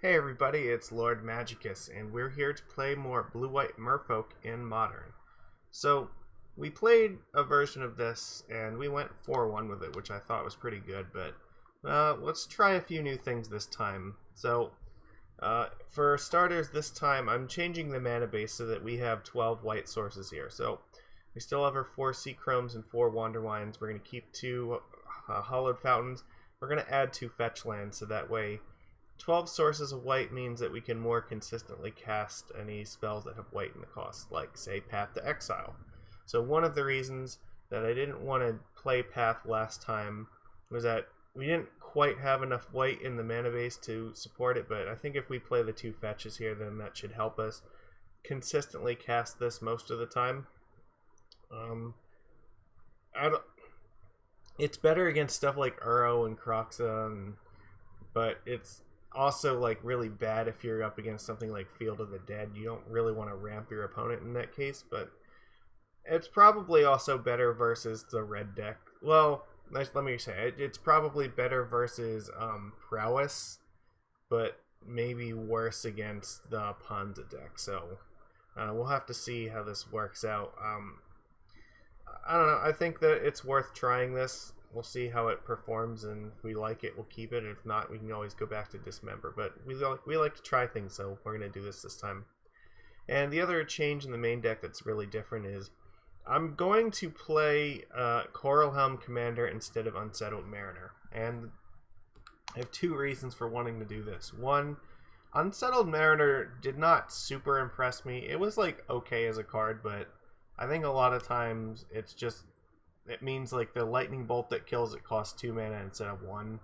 Hey everybody, it's Lord Magicus, and we're here to play more Blue-White Merfolk in Modern. So, we played a version of this, and we went 4-1 with it, which I thought was pretty good, but let's try a few new things this time. So, for starters, this time I'm changing the mana base so that we have 12 white sources here. So, we still have our 4 Sea Chromes and 4 Wanderwines. We're going to keep 2 Hollowed Fountains. We're going to add 2 fetch lands, so that way 12 sources of white means that we can more consistently cast any spells that have white in the cost, like, say, Path to Exile. So one of the reasons that I didn't want to play Path last time was that we didn't quite have enough white in the mana base to support it, but I think if we play the 2 fetches here, then that should help us consistently cast this most of the time. It's better against stuff like Uro and Kroxa, but it's also like really bad if you're up against something like Field of the Dead. You don't really want to ramp your opponent in that case, but it's probably also better versus the red deck. Well, let me say it's probably better versus Prowess, but maybe worse against the Ponza deck. So we'll have to see how this works out. I don't know. I think that it's worth trying this. We'll see how it performs, and if we like it, we'll keep it. If not, we can always go back to Dismember. But we like to try things, so we're going to do this time. And the other change in the main deck that's really different is I'm going to play Coralhelm Commander instead of Unsettled Mariner. And I have 2 reasons for wanting to do this. One, Unsettled Mariner did not super impress me. It was like okay as a card, but I think a lot of times it means like the lightning bolt that kills it costs 2 mana instead of 1.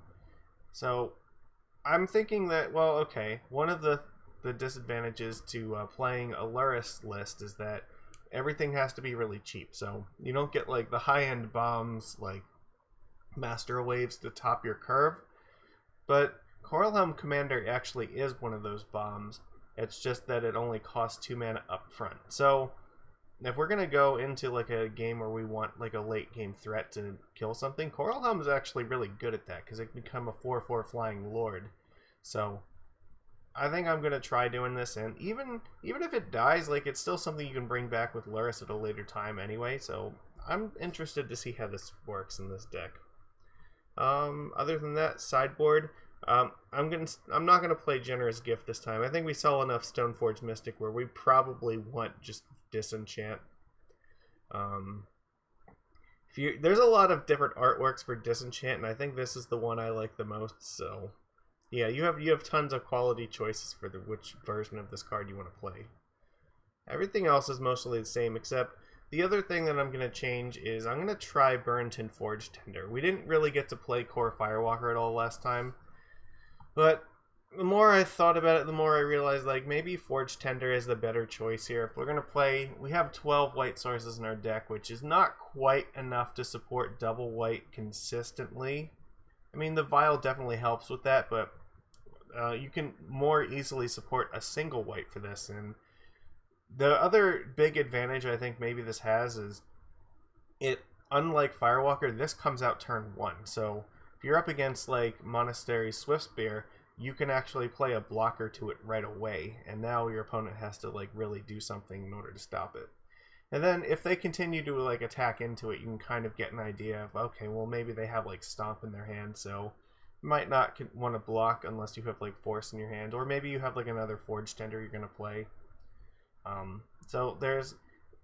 So I'm thinking that, well, okay, one of the disadvantages to playing a Lurrus list is that everything has to be really cheap. So you don't get like the high-end bombs like Master Waves to top your curve. But Coralhelm Commander actually is one of those bombs. It's just that it only costs 2 mana up front. So if we're going to go into like a game where we want like a late game threat to kill something, Coralhelm is actually really good at that because it can become a 4/4 flying lord. So I think I'm going to try doing this, and even if it dies, like it's still something you can bring back with Lurrus at a later time anyway. So I'm interested to see how this works in this deck. Other than that, sideboard, I'm not gonna play Generous Gift this time. I think we saw enough Stoneforge Mystic where we probably want just Disenchant. There's a lot of different artworks for Disenchant, and I think this is the one I like the most. So yeah, you have tons of quality choices for which version of this card you want to play. Everything else is mostly the same, except the other thing that I'm going to change is I'm going to try Burrenton Forge Tender. We didn't really get to play Core Firewalker at all last time, but the more I thought about it, the more I realized like maybe Forge Tender is the better choice here. If we're going to play, we have 12 white sources in our deck, which is not quite enough to support double white consistently. I mean, the Vial definitely helps with that, but you can more easily support a single white for this. And the other big advantage I think maybe this has is unlike Firewalker, this comes out turn 1. So if you're up against like Monastery Swiftspear, you can actually play a blocker to it right away, and now your opponent has to like really do something in order to stop it. And then if they continue to like attack into it, you can kind of get an idea of, okay, well maybe they have like Stomp in their hand, so you might not want to block unless you have like Force in your hand, or maybe you have like another Forge Tender you're going to play. So there's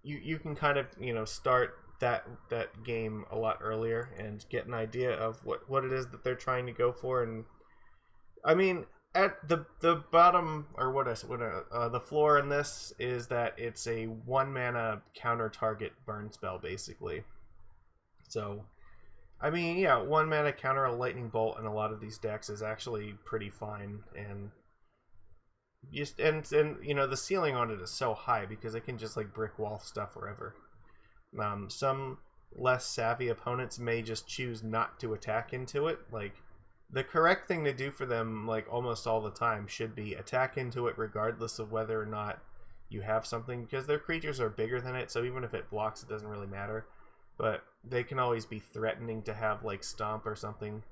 you can kind of start that game a lot earlier and get an idea of what it is that they're trying to go for. And I mean, at the bottom, or the floor in this is that it's a 1 mana counter target burn spell basically. So I mean, yeah, 1 mana counter a lightning bolt in a lot of these decks is actually pretty fine, and the ceiling on it is so high because it can just like brick wall stuff forever. Some less savvy opponents may just choose not to attack into it. Like, the correct thing to do for them, like almost all the time, should be attack into it regardless of whether or not you have something, because their creatures are bigger than it, so even if it blocks, it doesn't really matter. But they can always be threatening to have like Stomp or something.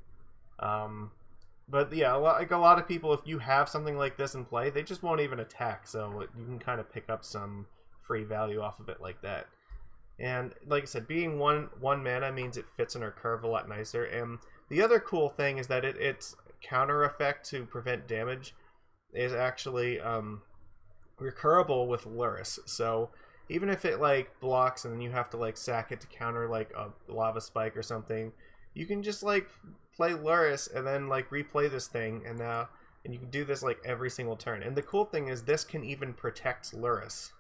But yeah, like a lot of people, if you have something like this in play, they just won't even attack. So you can kind of pick up some free value off of it like that. And like I said, being one mana means it fits in our curve a lot nicer. And the other cool thing is that its counter effect to prevent damage is actually recurable with Luris. So even if it like blocks and then you have to like sack it to counter like a lava spike or something, you can just like play Luris and then like replay this thing, and you can do this like every single turn. And the cool thing is this can even protect Luris.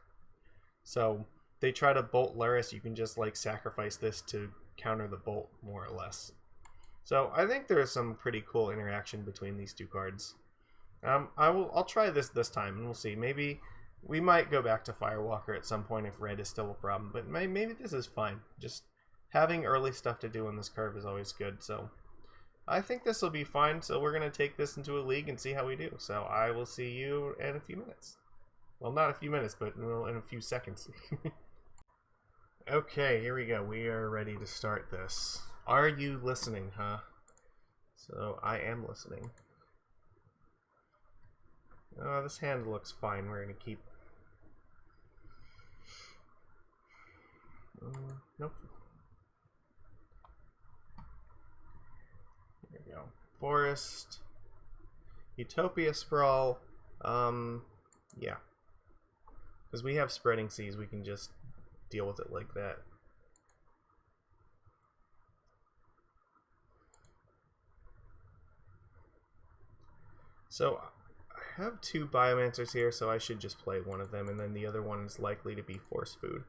So they try to bolt Luris, you can just like sacrifice this to counter the bolt more or less. So I think there's some pretty cool interaction between these two cards. I'll try this time and we'll see. Maybe we might go back to Firewalker at some point if red is still a problem, but maybe this is fine. Just having early stuff to do in this curve is always good. So I think this will be fine. So we're gonna take this into a league and see how we do. So I will see you in a few minutes. Well, not a few minutes, but in a few seconds. Okay, here we go. We are ready to start this. Are you listening, huh? So I am listening. Oh, this hand looks fine. We're gonna keep. Nope. There we go. Forest. Utopia Sprawl. Yeah. Because we have Spreading Seas, we can just deal with it like that. So I have two Biomancers here, so I should just play one of them, and then the other one is likely to be Force Food.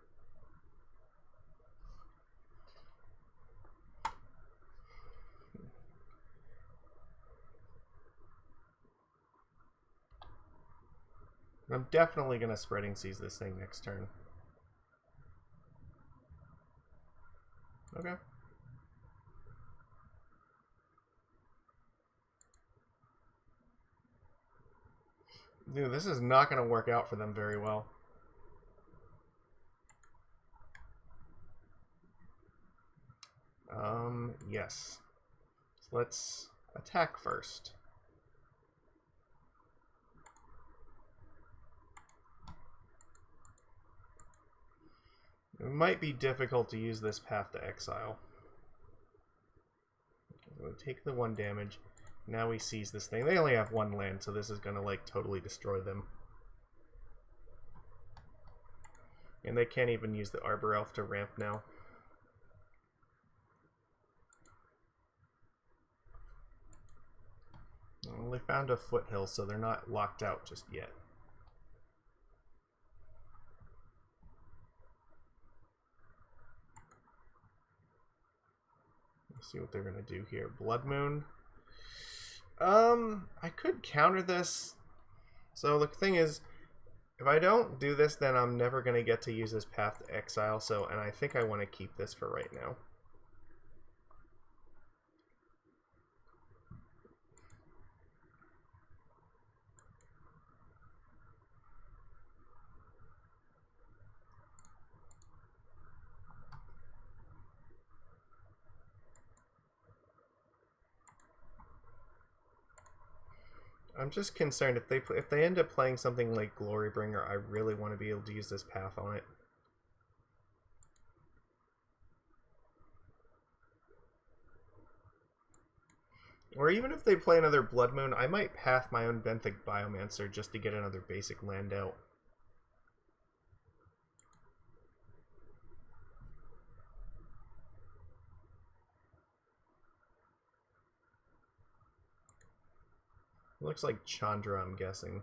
I'm definitely going to Spreading Seas this thing next turn. Okay. Dude, this is not going to work out for them very well. Yes. So let's attack first. It might be difficult to use this path to exile. Okay, we'll take the 1 damage. Now we seize this thing. They only have 1 land, so this is going to like totally destroy them. And they can't even use the Arbor Elf to ramp now. Well, they found a foothill, so they're not locked out just yet. Let's see what they're going to do here. Blood Moon. I could counter this. So the thing is, if I don't do this, then I'm never going to get to use this path to exile. So, and I think I want to keep this for right now. I'm just concerned if they end up playing something like Glorybringer, I really want to be able to use this path on it. Or even if they play another Blood Moon, I might path my own Benthic Biomancer just to get another basic land out. Looks like Chandra, I'm guessing.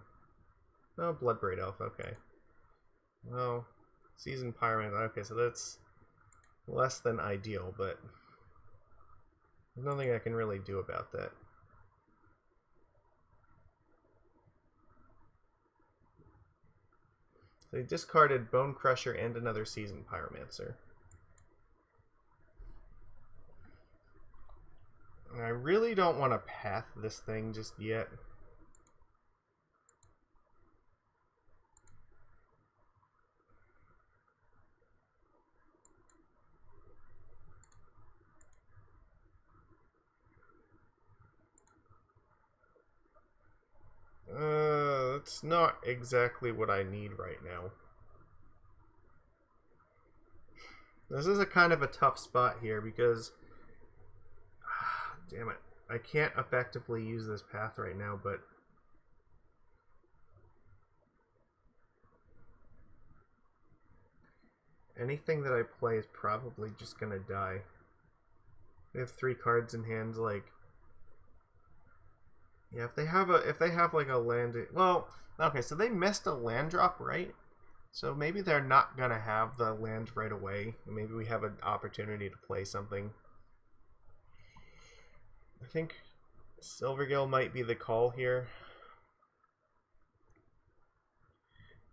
Oh, Bloodbraid Elf, okay. Well, Seasoned Pyromancer, okay, so that's less than ideal, but there's nothing I can really do about that. They discarded Bone Crusher and another Seasoned Pyromancer. I really don't want to path this thing just yet. That's not exactly what I need right now. This is a kind of a tough spot here because... damn it. I can't effectively use this path right now, but... anything that I play is probably just gonna die. They have 3 cards in hand, like... yeah, if they have like a land... well, okay, so they missed a land drop, right? So maybe they're not gonna have the land right away. Maybe we have an opportunity to play something. I think Silvergill might be the call here.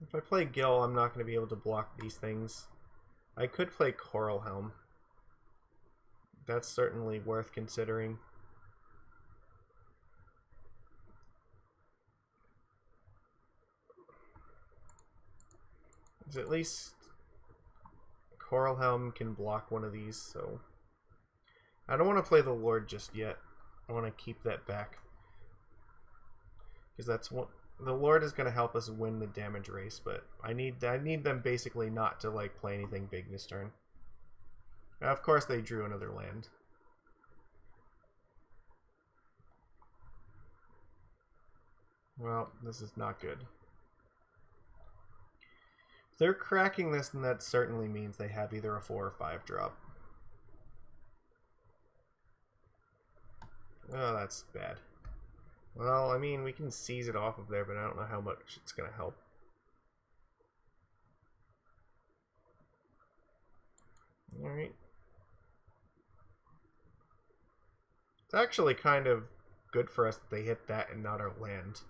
If I play Gill, I'm not going to be able to block these things. I could play Coral Helm. That's certainly worth considering. Because at least Coral Helm can block one of these, so... I don't want to play the Lord just yet. I want to keep that back. Because that's what... the Lord is going to help us win the damage race, but I need them basically not to like play anything big this turn. Now, of course they drew another land. Well, this is not good. If they're cracking this, then that certainly means they have either a 4 or 5 drop. Oh, that's bad. Well, I mean, we can seize it off of there, but I don't know how much it's going to help. Alright. It's actually kind of good for us that they hit that and not our land.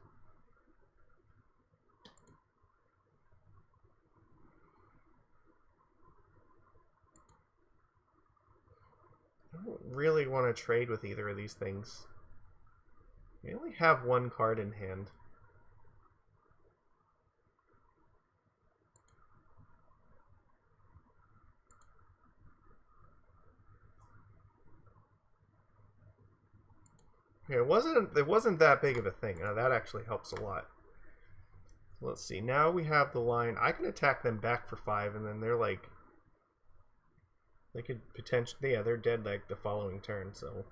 I don't really want to trade with either of these things. We only have 1 card in hand. Okay, it wasn't that big of a thing. That actually helps a lot. So let's see. Now we have the line. I can attack them back for 5, and then they're like... they could potentially... yeah, they're dead like the following turn, so...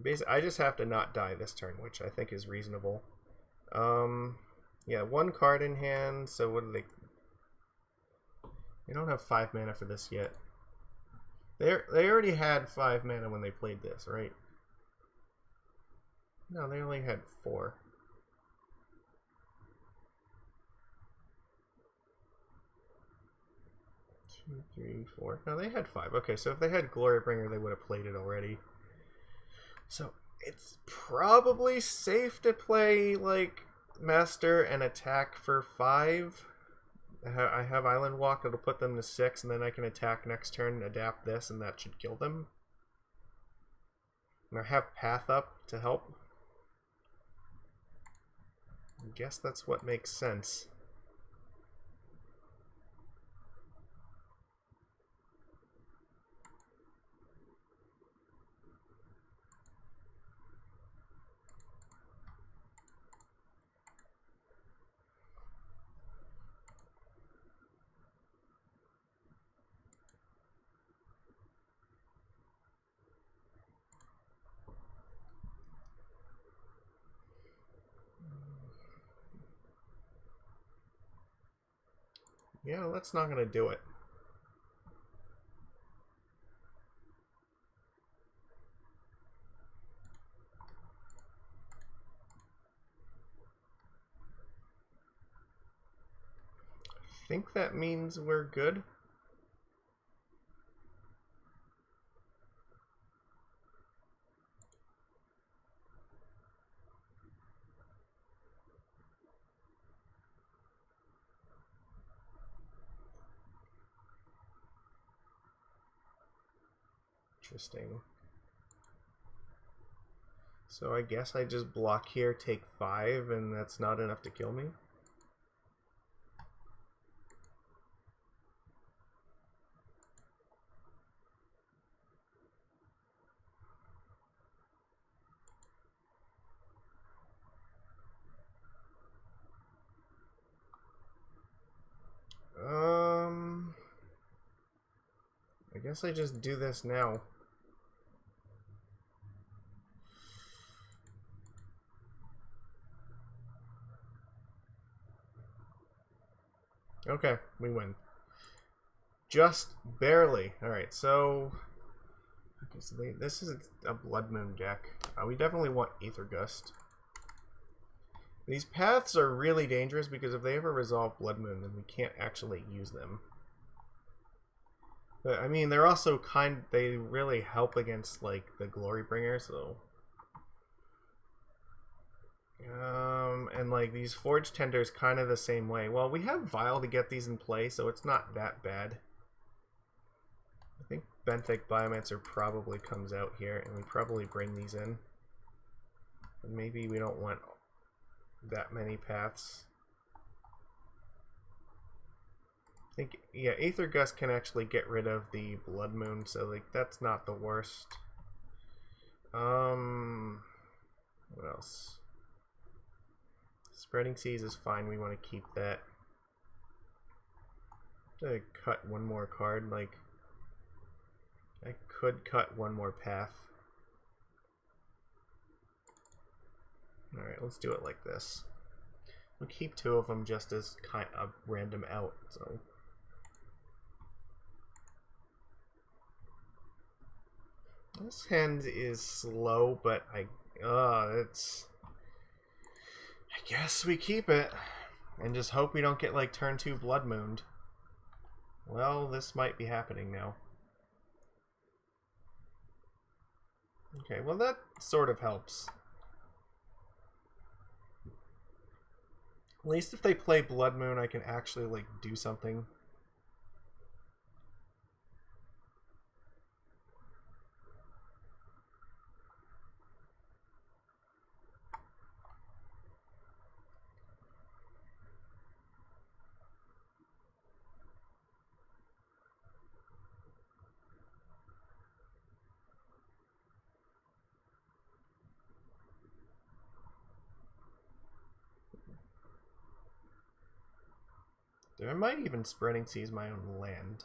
basically, I just have to not die this turn, which I think is reasonable. Yeah, 1 card in hand, so what do they... they don't have 5 mana for this yet. They already had 5 mana when they played this, right? No, they only had 4. Two, 3, 4. No, they had 5. Okay, so if they had Glorybringer, they would have played it already. So it's probably safe to play like Master and attack for 5. I have Island Walk, it'll put them to 6, and then I can attack next turn and adapt this, and that should kill them. And I have Path Up to help. I guess that's what makes sense. Yeah, that's not going to do it. I think that means we're good. Interesting. So I guess I just block here, take 5, and that's not enough to kill me? guess I just do this now. Okay, we win. Just barely. Alright, so... Okay, so this is a Blood Moon deck. We definitely want Aether Gust. These paths are really dangerous because if they ever resolve Blood Moon, then we can't actually use them. But, I mean, they're also they really help against, like, the Glorybringer, so... and, like, these Forge Tenders kind of the same way. Well, we have Vial to get these in play, so it's not that bad. I think Benthic Biomancer probably comes out here, and we probably bring these in. And maybe we don't want that many paths. I think, yeah, Aether Gust can actually get rid of the Blood Moon, so, like, that's not the worst. What else? Spreading Seas is fine, we want to keep that. To cut one more card, like... I could cut one more path. Alright, let's do it like this. We'll keep two of them just as kind of random out, so... This hand is slow, but I guess we keep it. And just hope we don't get, like, turn 2 Blood Mooned. Well, this might be happening now. Okay, well that sort of helps. At least if they play Blood Moon, I can actually, like, do something. I might even Spreading Seas my own land.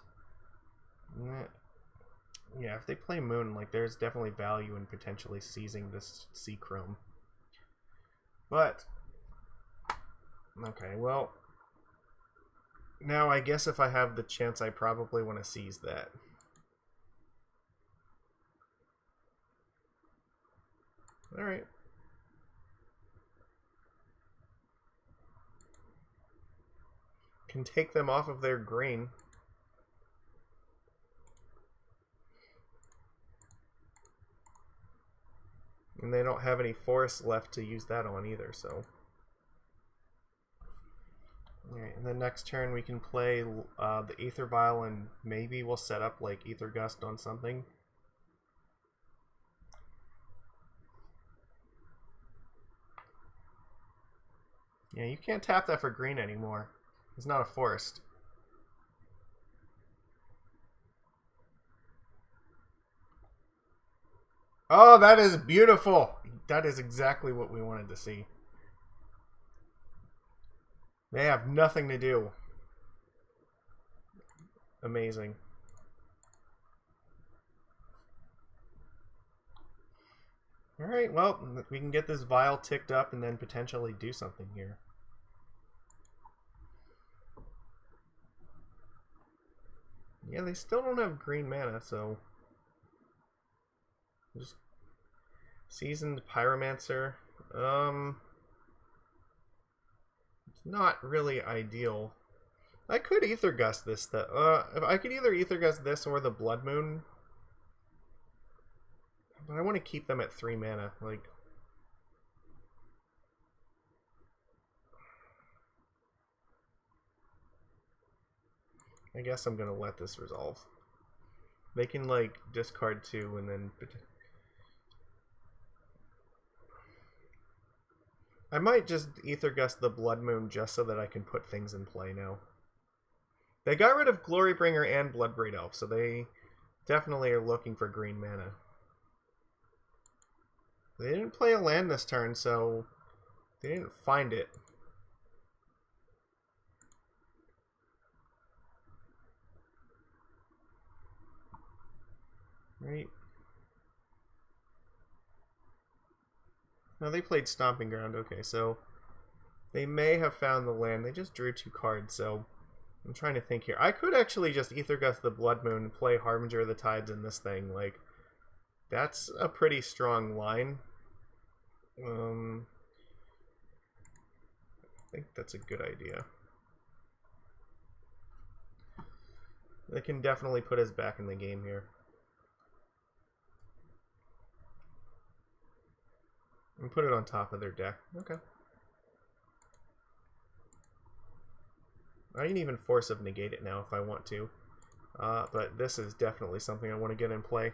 Yeah, if they play Moon, like, there's definitely value in potentially seizing this Sea Chrome. But, okay, well, now I guess if I have the chance, I probably want to seize that. Alright. Can take them off of their green. And they don't have any forests left to use that on either, so... Alright, and then next turn we can play the Aether Vial, and maybe we'll set up, like, Aether Gust on something. Yeah, you can't tap that for green anymore. It's not a forest. Oh, that is beautiful! That is exactly what we wanted to see. They have nothing to do. Amazing. Alright, well, we can get this Vial ticked up and then potentially do something here. Yeah, they still don't have green mana, so... Just... Seasoned Pyromancer. It's not really ideal. I could Aether Gust this, if I could either Aether Gust this or the Blood Moon. But I want to keep them at 3 mana, like... I guess I'm gonna let this resolve. They can, like, discard 2 and then... I might just Aether Gust the Blood Moon just so that I can put things in play now. They got rid of Glorybringer and Bloodbraid Elf, so they definitely are looking for green mana. They didn't play a land this turn, so they didn't find it. right? No, they played Stomping Ground. Okay, so they may have found the land. They just drew 2 cards, so I'm trying to think here. I could actually just Ether Gust the Blood Moon and play Harbinger of the Tides in this thing. Like, that's a pretty strong line. I think that's a good idea. They can definitely put us back in the game here. And put it on top of their deck. Okay. I can even Force of Negate it now if I want to. But this is definitely something I want to get in play.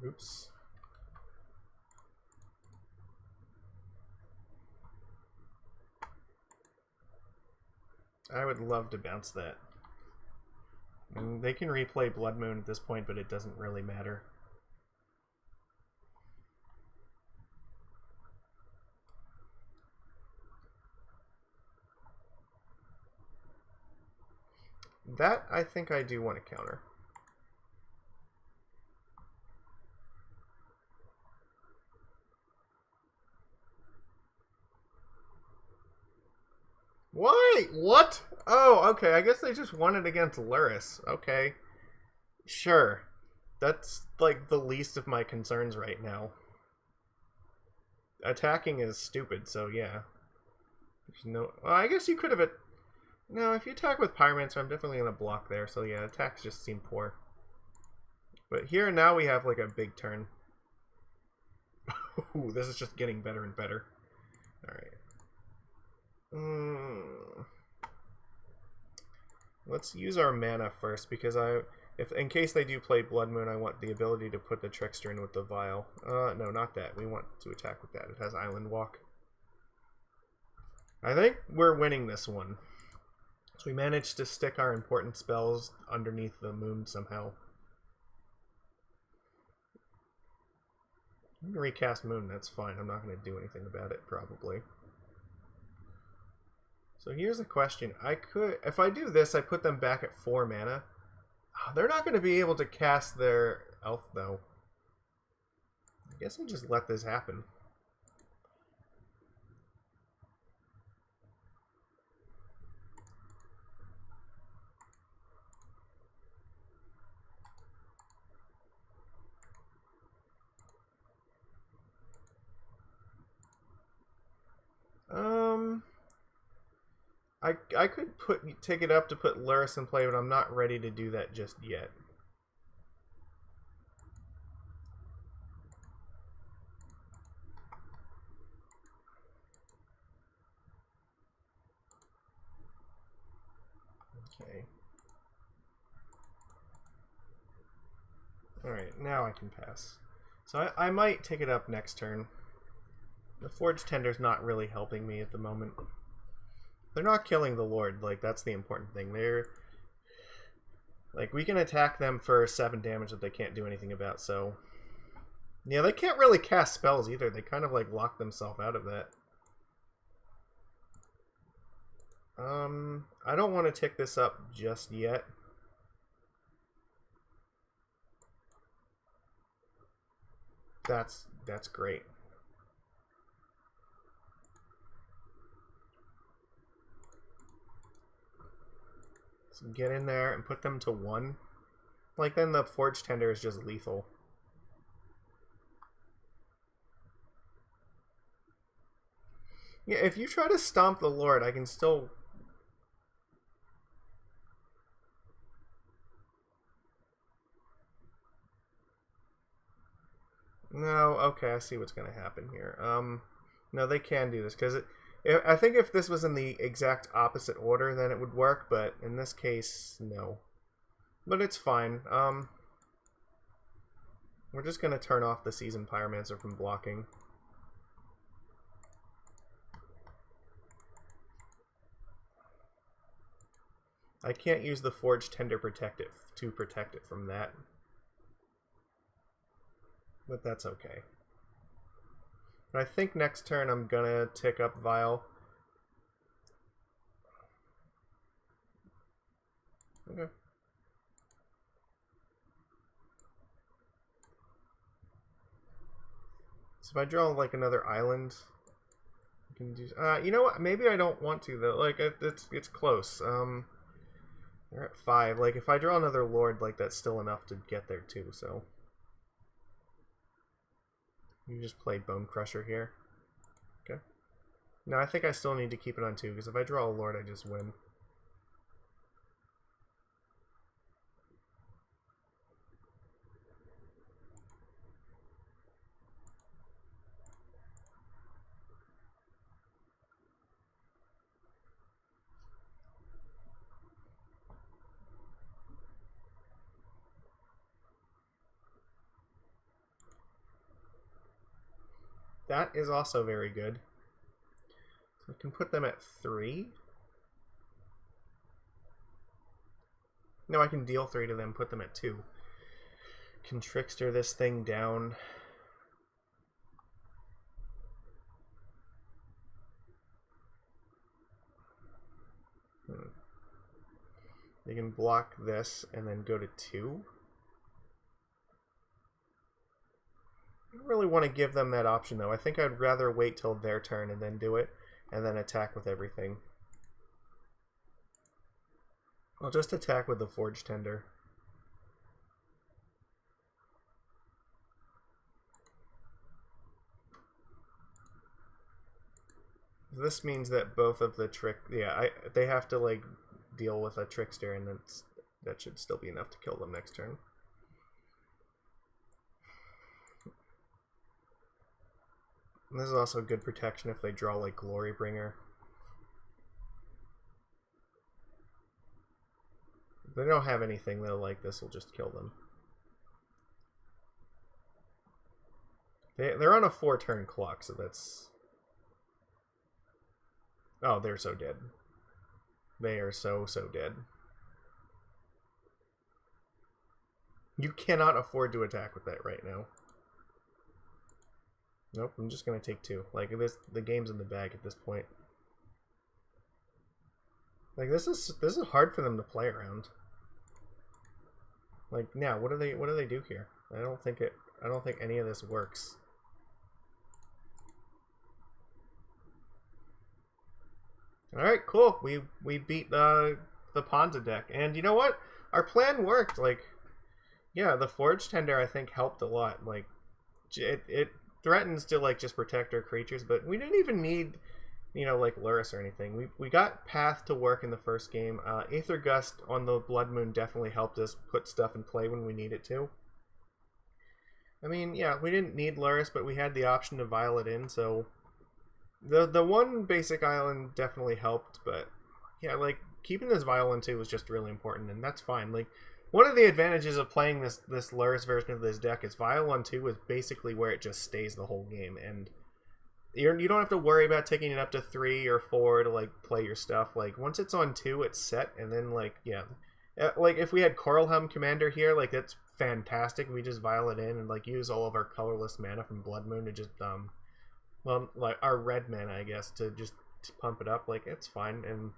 Oops. I would love to bounce that. And they can replay Blood Moon at this point, but it doesn't really matter. That, I think I do want to counter. Why? What? Oh, okay. I guess they just won it against Luris. Okay. Sure. That's, like, the least of my concerns right now. Attacking is stupid, so yeah. No, well, I guess you could have... No, if you attack with Pyromancer, I'm definitely going to block there. So yeah, attacks just seem poor. But here now we have like a big turn. Ooh, this is just getting better and better. Alright. Let's use our mana first, because if in case they do play Blood Moon, I want the ability to put the Trickster in with the Vial. No, not that. We want to attack with that. It has Island Walk. I think we're winning this one. So we managed to stick our important spells underneath the moon somehow. I can recast Moon, that's fine. I'm not going to do anything about it, probably. So here's a question. I could, if I do this, I put them back at 4 mana. They're not going to be able to cast their elf, though. I guess I'll just let this happen. I could take it up to put Luris in play, but I'm not ready to do that just yet. Okay. Alright, now I can pass. So I might take it up next turn. The Forge Tender's not really helping me at the moment. They're not killing the Lord, like, that's the important thing. They're... Like, we can attack them for 7 damage that they can't do anything about, so... Yeah, they can't really cast spells either. They kind of, like, lock themselves out of that. I don't want to tick this up just yet. That's great. So get in there and put them to 1. Like, then the Forge Tender is just lethal. Yeah, if you try to stomp the Lord, I can still... No, okay, I see what's going to happen here. No, they can do this, because I think if this was in the exact opposite order, then it would work, but in this case, no. But it's fine. We're just going to turn off the Seasoned Pyromancer from blocking. I can't use the Forge Tender to protect it from that. But that's okay. I think next turn I'm gonna tick up Vial. Okay. So if I draw like another island, I can do. You know what? Maybe I don't want to though. Like it's close. They're at 5. Like if I draw another lord, like that's still enough to get there too. So you just play Bone Crusher here. Okay. No, I think I still need to keep it on 2 because if I draw a lord, I just win. That is also very good. So I can put them at 3. No, I can deal 3 to them, put them at 2. Can Trickster this thing down. They can block this and then go to 2. I don't really want to give them that option though. I think I'd rather wait till their turn and then do it, and then attack with everything. I'll just attack with the Forge Tender. This means that both of the they have to like deal with a Trickster, and that should still be enough to kill them next turn. And this is also good protection if they draw like Glorybringer. If they don't have anything though, like this will just kill them. They're on a 4-turn clock, so that's... Oh, they're so dead. They are so dead. You cannot afford to attack with that right now. Nope, I'm just gonna take 2. Like the game's in the bag at this point. Like this is hard for them to play around. Like now, what do they do here? I don't think any of this works. All right, cool. We beat the Ponza deck, and you know what? Our plan worked. Like, yeah, the Forge Tender I think helped a lot. Like, it threatens to like just protect our creatures, but we didn't even need, you know, like Lurrus or anything. We got Path to work in the first game. Aether Gust on the Blood Moon definitely helped us put stuff in play when we needed to. I mean, yeah, we didn't need Lurrus, but we had the option to Violet in, so the one basic island definitely helped. But yeah, like keeping this Vial on 2 was just really important, and that's fine. Like, one of the advantages of playing this Lurrus version of this deck is Vial on 2 is basically where it just stays the whole game, and you don't have to worry about taking it up to 3 or 4 to like play your stuff. Like once it's on 2, it's set, and then like yeah, like if we had Coralhelm Commander here, like that's fantastic. We just Vial it in and like use all of our colorless mana from Blood Moon to just well, like our red mana, I guess, to just pump it up. Like it's fine, and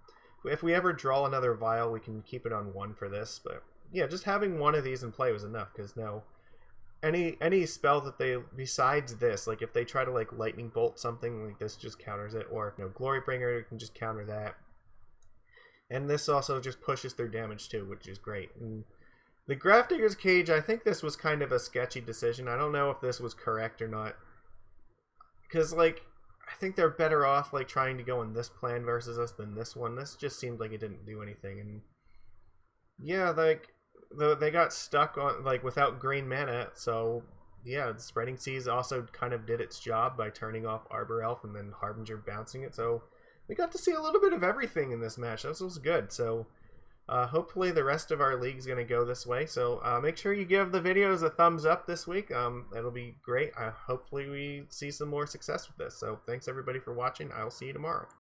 if we ever draw another Vial, we can keep it on 1 for this. But yeah, just having one of these in play was enough, because no, any spell that they, besides this, like if they try to like Lightning Bolt something, like this just counters it, or you know, Glorybringer can just counter that. And this also just pushes their damage too, which is great. And the Grafdigger's Cage, I think this was kind of a sketchy decision. I don't know if this was correct or not, because like I think they're better off like trying to go in this plan versus us than this one. This just seemed like it didn't do anything, and yeah, like they got stuck on like without green mana. So yeah, the Spreading Seas also kind of did its job by turning off Arbor Elf and then Harbinger bouncing it. So we got to see a little bit of everything in this match. This was good. So hopefully the rest of our league is going to go this way. So make sure you give the videos a thumbs up this week. That'll be great. Hopefully we see some more success with this. So thanks everybody for watching. I'll see you tomorrow.